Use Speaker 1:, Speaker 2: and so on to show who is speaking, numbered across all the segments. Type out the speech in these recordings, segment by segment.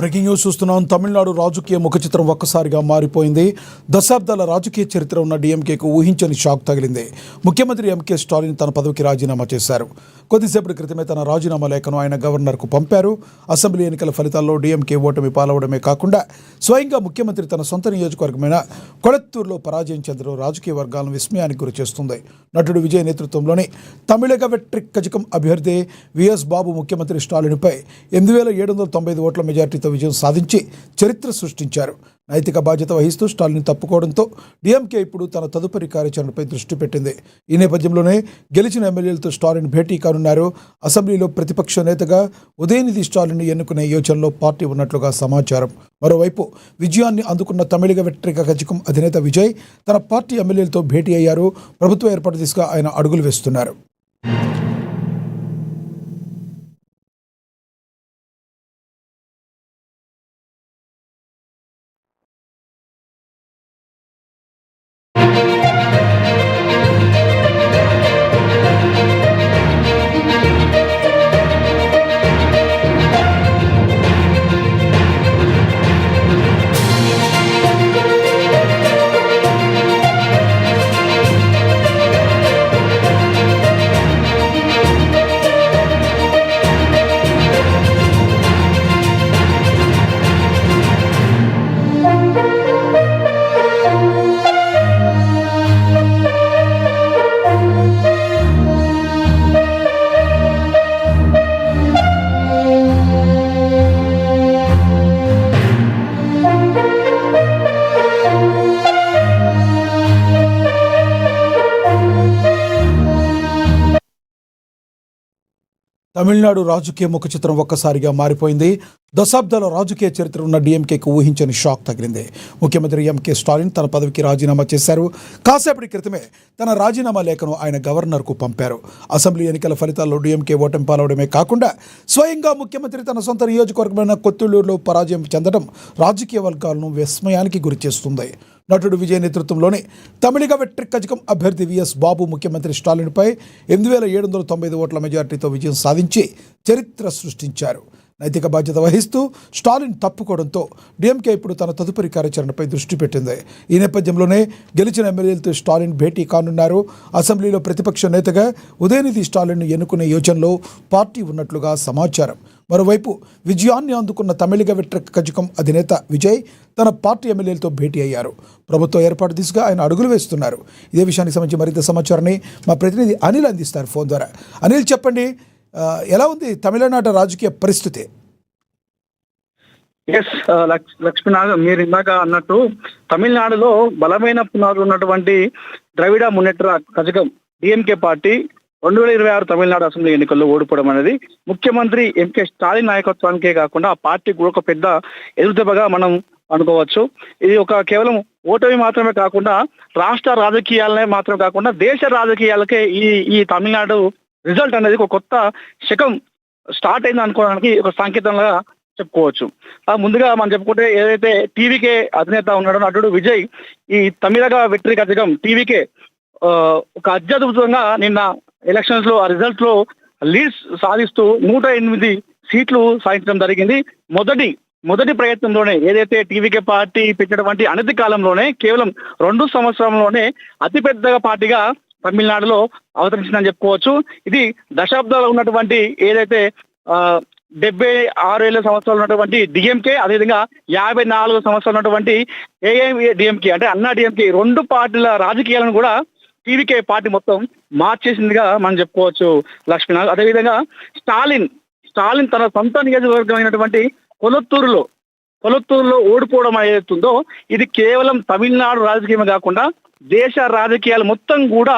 Speaker 1: Breaking news చూస్తున్నాం. తమిళనాడు రాజకీయ ముఖచిత్రం ఒక్కసారిగా మారిపోయింది. దశాబ్దాల రాజకీయ చరిత్ర ఉన్న డీఎంకేకు ఊహించని షాక్ తగిలింది. ముఖ్యమంత్రి ఎంకే స్టాలిన్ తన పదవికి రాజీనామా చేశారు. కొద్దిసేపటి క్రితమే తన రాజీనామా లేఖను ఆయన గవర్నర్కు పంపారు. అసెంబ్లీ ఎన్నికల ఫలితాల్లో డీఎంకే ఓటమి పాలవడమే కాకుండా స్వయంగా ముఖ్యమంత్రి తన సొంత నియోజకవర్గమైన కొళత్తూరులో పరాజయం చెందడం రాజకీయ వర్గాలను విస్మయానికి గురిచేస్తుంది. నటుడు విజయ్ నేతృత్వంలోని తమిళగ వెట్రిక్ కజకం అభ్యర్థి విఎస్ బాబు ముఖ్యమంత్రి స్టాలిన్పై 8,795 ఓట్ల మెజార్టీతో విజయం సాధించి చరిత్ర సృష్టించారు. నైతిక బాధ్యత వహిస్తూ స్టాలిన్ తప్పుకోవడంతో డీఎంకే ఇప్పుడు తన తదుపరి కార్యాచరణపై దృష్టి పెట్టింది. ఈ నేపథ్యంలోనే గెలిచిన ఎమ్మెల్యేలతో స్టాలిన్ భేటీ కానున్నారు. అసెంబ్లీలో ప్రతిపక్ష నేతగా ఉదయనిధి స్టాలిన్ ఎన్నుకునే యోచనలో పార్టీ ఉన్నట్లుగా సమాచారం. మరోవైపు విజయాన్ని అందుకున్న తమిళగ వెట్రిక కజకం అధినేత విజయ్ తన పార్టీ ఎమ్మెల్యేలతో భేటీ అయ్యారు. ప్రభుత్వ ఏర్పాటు దిశగా ఆయన అడుగులు వేస్తున్నారు. తమిళనాడు రాజకీయ ముఖచిత్రం ఒక్కసారిగా మారిపోయింది. దశాబ్దాల రాజకీయ చరిత్ర ఉన్న డీఎంకేకు ఊహించని షాక్ తగిలింది. ముఖ్యమంత్రి ఎంకే స్టాలిన్ తన పదవికి రాజీనామా చేశారు. కాసేపటి క్రితమే తన రాజీనామా లేఖను ఆయన గవర్నర్కు పంపారు. అసెంబ్లీ ఎన్నికల ఫలితాల్లో డీఎంకే ఓటమి పాలవడమే కాకుండా స్వయంగా ముఖ్యమంత్రి తన సొంత నియోజకవర్గమైన కొత్తూరులో పరాజయం చెందడం రాజకీయ వర్గాలను విస్మయానికి గురిచేస్తుంది. నటుడు విజయ్ నేతృత్వంలోని తమిళగ వెట్రిక్ కజకం అభ్యర్థి విఎస్ బాబు ముఖ్యమంత్రి స్టాలిన్పై 8,795 ఓట్ల మెజార్టీతో విజయం సాధించి చరిత్ర సృష్టించారు. నైతిక బాధ్యత వహిస్తూ స్టాలిన్ తప్పుకోవడంతో డీఎంకే ఇప్పుడు తన తదుపరి కార్యాచరణపై దృష్టి పెట్టింది. ఈ నేపథ్యంలోనే గెలిచిన ఎమ్మెల్యేలతో స్టాలిన్ భేటీ కానున్నారు. అసెంబ్లీలో ప్రతిపక్ష నేతగా ఉదయనిధి స్టాలిన్ ఎన్నుకునే యోచనలో పార్టీ ఉన్నట్లుగా సమాచారం. మరోవైపు విజయాన్ని అందుకున్న తమిళగ వెట్రిక్ కజకం అధినేత విజయ్ తన పార్టీ ఎమ్మెల్యేలతో భేటీ అయ్యారు. ప్రభుత్వ ఏర్పాటు దిశగా ఆయన అడుగులు వేస్తున్నారు. ఇదే విషయానికి సంబంధించి మరింత సమాచారాన్ని మా ప్రతినిధి అనిల్ అందిస్తారు ఫోన్ ద్వారా. అనిల్, చెప్పండి, ఎలా ఉంది తమిళనాడు రాజకీయ పరిస్థితి?
Speaker 2: లక్ష్మీనాథ్, మీరు ఇందాక అన్నట్టు తమిళనాడులో బలమైన పునాదులు ఉన్నటువంటి Dravida Munnetra Kazhagam DMK party 2026 Tamil Nadu assembly ఎన్నికల్లో ఓడిపోవడం అనేది ముఖ్యమంత్రి ఎంకే స్టాలిన్ నాయకత్వానికే కాకుండా ఆ పార్టీ కూడా ఒక పెద్ద ఎదురుదెబ్బగా మనం అనుకోవచ్చు. ఇది ఒక కేవలం ఓటమి మాత్రమే కాకుండా రాష్ట్ర రాజకీయాలనే మాత్రమే కాకుండా దేశ రాజకీయాలకే ఈ తమిళనాడు రిజల్ట్ అనేది ఒక కొత్త శకం స్టార్ట్ అయింది అనుకోవడానికి ఒక సంకేతంగా చెప్పుకోవచ్చు. ముందుగా మనం చెప్పుకుంటే ఏదైతే టీవీకే అధినేత ఉన్నాడో నటుడు విజయ్ ఈ తమిళగ వెట్రిక్ కజకం టీవీకే ఒక అత్యద్భుతంగా నిన్న ఎలక్షన్స్ లో ఆ రిజల్ట్ లో లీడ్స్ సాధిస్తూ 108 సీట్లు సాధించడం జరిగింది. మొదటి ప్రయత్నంలోనే ఏదైతే టీవీకే పార్టీ పెట్టినటువంటి అనతి కాలంలోనే కేవలం 2 సంవత్సరంలోనే అతిపెద్ద పార్టీగా తమిళనాడులో అవతరించిందని చెప్పుకోవచ్చు. ఇది దశాబ్దాలు ఉన్నటువంటి ఏదైతే 76 సంవత్సరాలు ఉన్నటువంటి డిఎంకే, అదేవిధంగా 54 సంవత్సరాలు ఉన్నటువంటి ఏఐడిఎంకే అంటే అన్నా డిఎంకే 2 పార్టీల రాజకీయాలను కూడా టీవీకే పార్టీ మొత్తం మార్చేసిందిగా మనం చెప్పుకోవచ్చు లక్ష్మీనాథ్. అదేవిధంగా స్టాలిన్ తన సొంత నియోజకవర్గమైనటువంటి కొలత్తూరులో ఓడిపోవడం ఏదైతుందో ఇది కేవలం తమిళనాడు రాజకీయమే కాకుండా దేశ రాజకీయాలు మొత్తం కూడా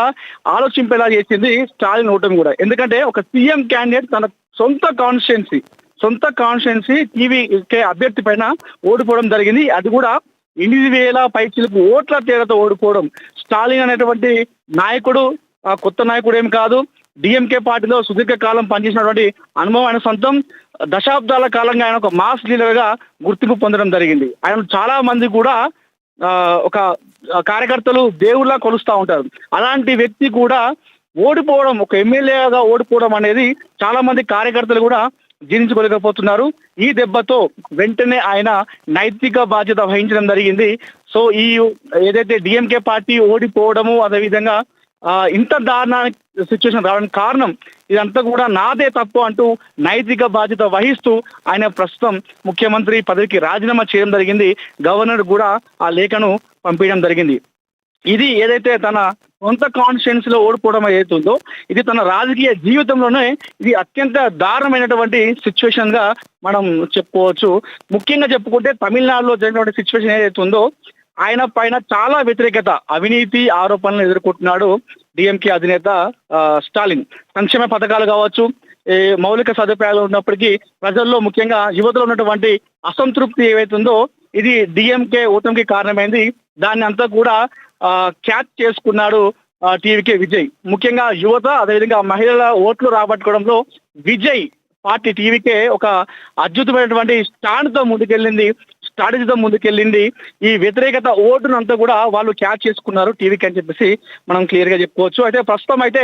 Speaker 2: ఆలోచింపేలా చేసింది స్టాలిన్ ఓటమి కూడా. ఎందుకంటే ఒక సీఎం క్యాండిడేట్ తన సొంత కాన్స్టిట్యున్సీ టీవీకే అభ్యర్థి పైన ఓడిపోవడం జరిగింది. అది కూడా 8,000 పైచిలకు ఓట్ల తేడాతో ఓడిపోవడం. స్టాలిన్ అనేటువంటి నాయకుడు కొత్త నాయకుడు ఏం కాదు. డిఎంకే పార్టీలో సుదీర్ఘ కాలం పనిచేసినటువంటి అనుభవం ఆయన సొంతం. దశాబ్దాల కాలంగా ఆయన ఒక మాస్ లీడర్ గా గుర్తింపు పొందడం జరిగింది. ఆయన చాలా మంది కూడా ఒక కార్యకర్తలు దేవుళ్ళ కొలుస్తూ ఉంటారు. అలాంటి వ్యక్తి కూడా ఓడిపోవడం, ఒక ఎమ్మెల్యేగా ఓడిపోవడం అనేది చాలా మంది కార్యకర్తలు కూడా జీర్ణించుకోలేకపోతున్నారు. ఈ దెబ్బతో వెంటనే ఆయన నైతిక బాధ్యత వహించడం జరిగింది. సో ఈ ఏదైతే డిఎంకే పార్టీ ఓడిపోవడము, అదేవిధంగా ఇంత దారుణ సిచ్యువేషన్ రావడానికి కారణం ఇదంతా కూడా నాదే తప్పు అంటూ నైతిక బాధ్యత వహిస్తూ ఆయన ప్రస్తుతం ముఖ్యమంత్రి పదవికి రాజీనామా చేయడం జరిగింది. గవర్నర్ కూడా ఆ లేఖను పంపించడం జరిగింది. ఇది ఏదైతే తన సొంత కాన్స్టిట్యుయెన్సీ లో ఓడిపోవడం ఏదైతుందో ఇది తన రాజకీయ జీవితంలోనే ఇది అత్యంత దారుణమైనటువంటి సిచ్యువేషన్ గా మనం చెప్పుకోవచ్చు. ముఖ్యంగా చెప్పుకుంటే తమిళనాడులో జరిగినటువంటి సిచ్యువేషన్ ఏదైతే ఉందో ఆయన పైన చాలా వ్యతిరేకత, అవినీతి ఆరోపణలు ఎదుర్కొంటున్నాడు డిఎంకే అధినేత స్టాలిన్. సంక్షేమ పథకాలు కావచ్చు, మౌలిక సదుపాయాలు ఉన్నప్పటికీ ప్రజల్లో ముఖ్యంగా యువతలో ఉన్నటువంటి అసంతృప్తి ఏవైతుందో ఇది డిఎంకే ఓటమికి కారణమైంది. దాన్ని అంతా కూడా క్యాచ్ చేసుకున్నాడు టీవీకే విజయ్. ముఖ్యంగా యువత అదేవిధంగా మహిళల ఓట్లు రాబట్టుకోవడంలో విజయ్ పార్టీ టీవీకే ఒక అద్భుతమైనటువంటి స్టాండ్తో ముందుకెళ్ళింది, స్ట్రాటజీతో ముందుకెళ్ళింది. ఈ వ్యతిరేకత ఓటును అంతా కూడా వాళ్ళు క్యాచ్ చేసుకున్నారు టీవీకి అని చెప్పేసి మనం క్లియర్ గా చెప్పుకోవచ్చు. అయితే ప్రస్తుతం అయితే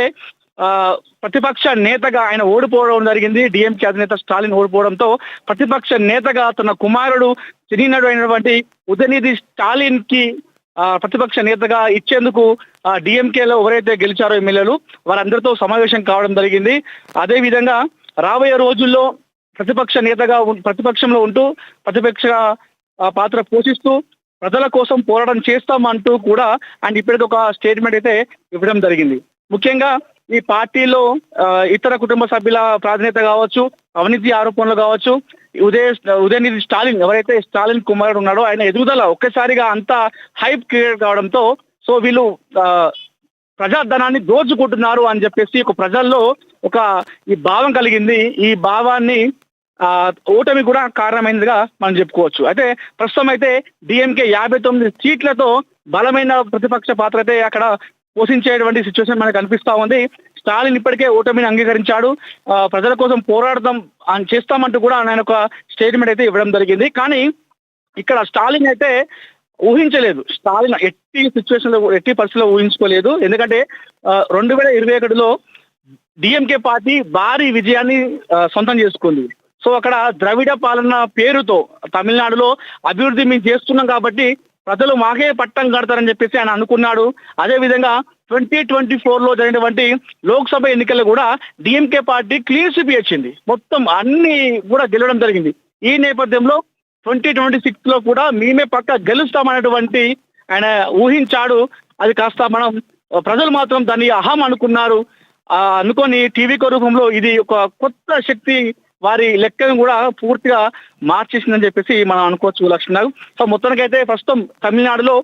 Speaker 2: ప్రతిపక్ష నేతగా ఆయన ఓడిపోవడం జరిగింది. డిఎంకే అధినేత స్టాలిన్ ఓడిపోవడంతో ప్రతిపక్ష నేతగా తన కుమారుడు సినీ నటుడు అయినటువంటి ఉదయనిధి స్టాలిన్ కి ప్రతిపక్ష నేతగా ఇచ్చేందుకు డిఎంకేలో ఎవరైతే గెలిచారో ఎమ్మెల్యేలు వారందరితో సమావేశం కావడం జరిగింది. అదే విధంగా రాబోయే రోజుల్లో ప్రతిపక్షంలో ఉంటూ ప్రతిపక్ష పాత్ర పోషిస్తూ ప్రజల కోసం పోరాటం చేస్తామంటూ కూడా ఆయన ఇప్పటికీ ఒక స్టేట్మెంట్ అయితే ఇవ్వడం జరిగింది. ముఖ్యంగా ఈ పార్టీలో ఇతర కుటుంబ సభ్యుల ప్రాధాన్యత కావచ్చు, అవినీతి ఆరోపణలు కావచ్చు, ఉదయనిధి స్టాలిన్ ఎవరైతే స్టాలిన్ కుమారుడు ఉన్నాడో ఆయన ఎదుగుదల ఒక్కసారిగా అంత హైప్ క్రియేట్ కావడంతో సో వీళ్ళు ప్రజాధనాన్ని దోచుకుంటున్నారు అని చెప్పేసి ఒక ప్రజల్లో ఒక ఈ భావం కలిగింది. ఈ భావాన్ని ఓటమి కూడా కారణమైనదిగా మనం చెప్పుకోవచ్చు. అయితే ప్రస్తుతం అయితే డిఎంకే 59 సీట్లతో బలమైన ప్రతిపక్ష పాత్ర అయితే అక్కడ పోషించేటువంటి సిచ్యువేషన్ మనకు కనిపిస్తా ఉంది. స్టాలిన్ ఇప్పటికే ఓటమిని అంగీకరించాడు. ప్రజల కోసం పోరాడదాం చేస్తామంటూ కూడా ఆయన ఒక స్టేట్మెంట్ అయితే ఇవ్వడం జరిగింది. కానీ ఇక్కడ స్టాలిన్ అయితే ఊహించలేదు. స్టాలిన్ ఎట్టి పరిస్థితుల్లో ఊహించుకోలేదు. ఎందుకంటే 2021లో డిఎంకే పార్టీ భారీ విజయాన్ని సొంతం చేసుకుంది. సో అక్కడ ద్రవిడ పాలన పేరుతో తమిళనాడులో అభివృద్ధి మేము చేస్తున్నాం కాబట్టి ప్రజలు మాకే పట్టం కడతారని చెప్పేసి ఆయన అనుకున్నాడు. అదేవిధంగా 2024లో జరిగినటువంటి లోక్సభ ఎన్నికల్లో కూడా డిఎంకే పార్టీ క్లీన్ స్వీప్ ఇచ్చింది. మొత్తం అన్ని కూడా గెలవడం జరిగింది. ఈ నేపథ్యంలో 2026లో కూడా మేమే పక్క గెలుస్తామనేటువంటి ఆయన ఊహించాడు. అది కాస్త ప్రజలు మాత్రం దాన్ని అహం అనుకున్నారు. అనుకొని టీవీ రూపంలో ఇది ఒక కొత్త శక్తి వారి లెక్కను కూడా పూర్తిగా మార్చేసిందని చెప్పేసి మనం అనుకోవచ్చు లక్ష్మణ్. సో మొత్తానికైతే ప్రస్తుతం తమిళనాడులో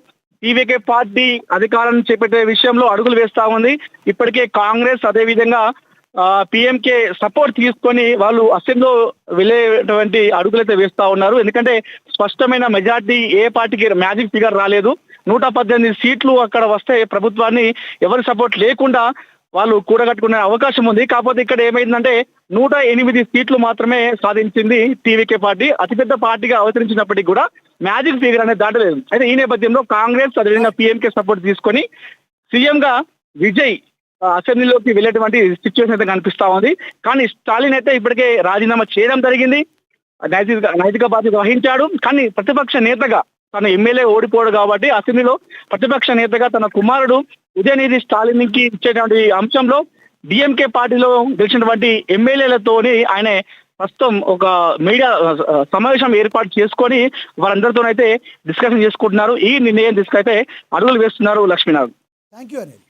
Speaker 2: టీవీకే పార్టీ అధికారాన్ని చేపట్టే విషయంలో అడుగులు వేస్తా ఉంది. ఇప్పటికే కాంగ్రెస్ అదేవిధంగా పిఎంకే సపోర్ట్ తీసుకొని వాళ్ళు అసెంబ్లీలో వెళ్ళేటువంటి అడుగులైతే వేస్తా ఉన్నారు. ఎందుకంటే స్పష్టమైన మెజార్టీ ఏ పార్టీకి మ్యాజిక్ ఫిగర్ రాలేదు. 118 సీట్లు అక్కడ వస్తే ప్రభుత్వాన్ని ఎవరి సపోర్ట్ లేకుండా వాళ్ళు కూడగట్టుకునే అవకాశం ఉంది. కాకపోతే ఇక్కడ ఏమైందంటే 108 సీట్లు మాత్రమే సాధించింది టీవీకే పార్టీ. అతిపెద్ద పార్టీగా అవతరించినప్పటికీ కూడా మ్యాజిక్ ఫిగర్ అనేది దాటలేదు. అయితే ఈ నేపథ్యంలో కాంగ్రెస్ అదేవిధంగా పిఎంకే సపోర్ట్ తీసుకొని సీఎం గా విజయ్ అసెంబ్లీలోకి వెళ్ళేటువంటి సిచ్యువేషన్ అయితే కనిపిస్తా ఉంది. కానీ స్టాలిన్ అయితే ఇప్పటికే రాజీనామా చేయడం జరిగింది, నైతిక బాధ్యత వహించాడు. కానీ ప్రతిపక్ష నేతగా తన ఎమ్మెల్యే ఓడిపోడు కాబట్టి అసెంబ్లీలో ప్రతిపక్ష నేతగా తన కుమారుడు ఉదయనిధి స్టాలిన్ కి ఇచ్చేటువంటి అంశంలో డిఎంకే పార్టీలో గెలిచినటువంటి ఎమ్మెల్యేలతోని ఆయన ప్రస్తుతం ఒక మీడియా సమావేశం ఏర్పాటు చేసుకొని వారందరితోనైతే డిస్కషన్ చేసుకుంటున్నారు. ఈ నిర్ణయం తీసుకైతే అడుగులు వేస్తున్నారు లక్ష్మీనాథ్.
Speaker 1: Thank you Anil.